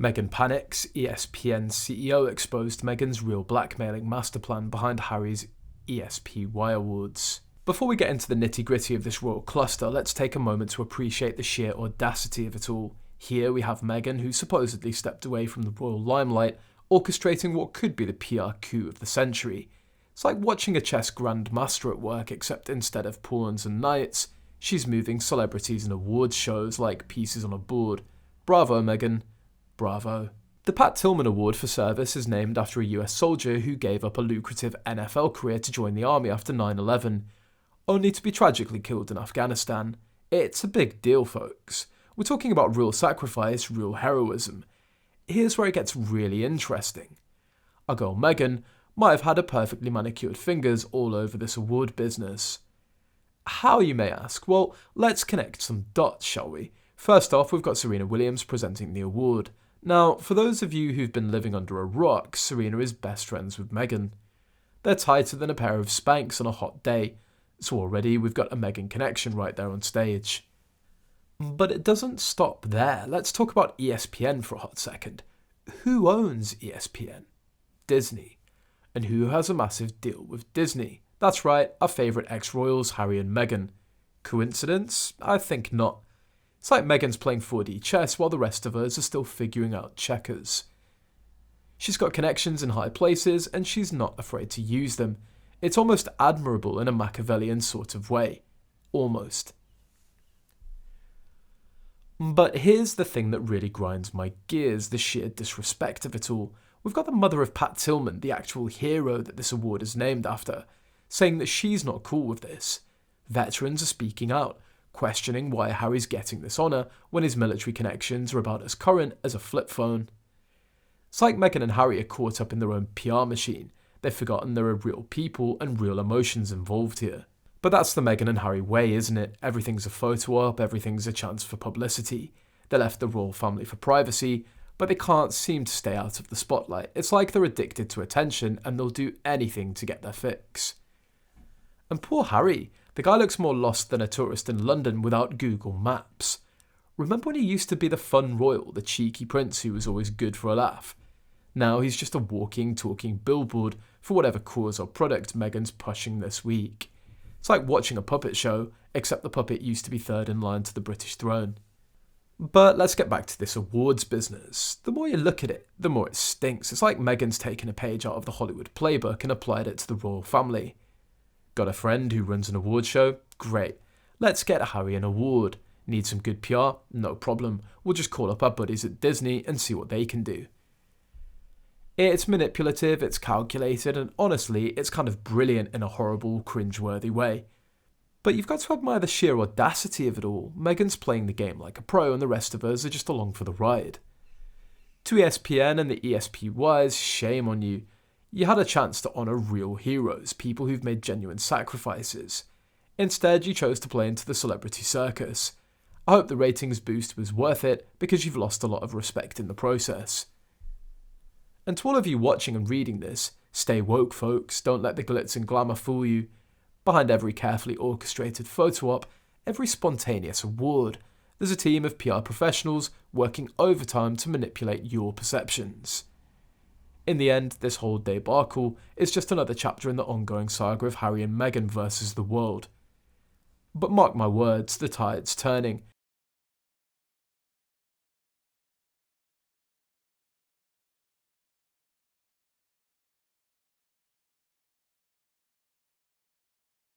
Meghan panics, ESPN CEO exposed Meghan's real blackmailing master plan behind Harry's ESPY awards. Before we get into the nitty-gritty of this royal cluster, let's take a moment to appreciate the sheer audacity of it all. Here we have Meghan, who supposedly stepped away from the royal limelight, orchestrating what could be the PR coup of the century. It's like watching a chess grandmaster at work, except instead of pawns and knights, she's moving celebrities and awards shows like pieces on a board. Bravo, Meghan. Bravo. The Pat Tillman Award for service is named after a US soldier who gave up a lucrative NFL career to join the army after 9/11, only to be tragically killed in Afghanistan. It's a big deal, folks. We're talking about real sacrifice, real heroism. Here's where it gets really interesting. Our girl Meghan might have had her perfectly manicured fingers all over this award business. How, you may ask? Well, let's connect some dots, shall we? First off, we've got Serena Williams presenting the award. Now, for those of you who've been living under a rock, Serena is best friends with Meghan. They're tighter than a pair of Spanx on a hot day, so already we've got a Meghan connection right there on stage. But it doesn't stop there. Let's talk about ESPN for a hot second. Who owns ESPN? Disney. And who has a massive deal with Disney? That's right, our favourite ex-royals, Harry and Meghan. Coincidence? I think not. It's like Meghan's playing 4D chess while the rest of us are still figuring out checkers. She's got connections in high places and she's not afraid to use them. It's almost admirable in a Machiavellian sort of way. Almost. But here's the thing that really grinds my gears, the sheer disrespect of it all. We've got the mother of Pat Tillman, the actual hero that this award is named after, saying that she's not cool with this. Veterans are speaking out, questioning why Harry's getting this honour when his military connections are about as current as a flip phone. It's like Meghan and Harry are caught up in their own PR machine. They've forgotten there are real people and real emotions involved here. But that's the Meghan and Harry way, isn't it? Everything's a photo op, everything's a chance for publicity. They left the royal family for privacy, but they can't seem to stay out of the spotlight. It's like they're addicted to attention and they'll do anything to get their fix. And poor Harry, the guy looks more lost than a tourist in London without Google Maps. Remember when he used to be the fun royal, the cheeky prince who was always good for a laugh? Now he's just a walking, talking billboard for whatever cause or product Meghan's pushing this week. It's like watching a puppet show, except the puppet used to be third in line to the British throne. But let's get back to this awards business. The more you look at it, the more it stinks. It's like Meghan's taken a page out of the Hollywood playbook and applied it to the royal family. Got a friend who runs an award show? Great. Let's get Harry an award. Need some good PR? No problem. We'll just call up our buddies at Disney and see what they can do. It's manipulative, it's calculated, and honestly, it's kind of brilliant in a horrible, cringe-worthy way. But you've got to admire the sheer audacity of it all. Meghan's playing the game like a pro and the rest of us are just along for the ride. To ESPN and the ESPYs, shame on you. You had a chance to honour real heroes, people who've made genuine sacrifices. Instead, you chose to play into the celebrity circus. I hope the ratings boost was worth it, because you've lost a lot of respect in the process. And to all of you watching and reading this, stay woke, folks. Don't let the glitz and glamour fool you. Behind every carefully orchestrated photo op, every spontaneous award, there's a team of PR professionals working overtime to manipulate your perceptions. In the end, this whole debacle is just another chapter in the ongoing saga of Harry and Meghan versus the world. But mark my words, the tide's turning.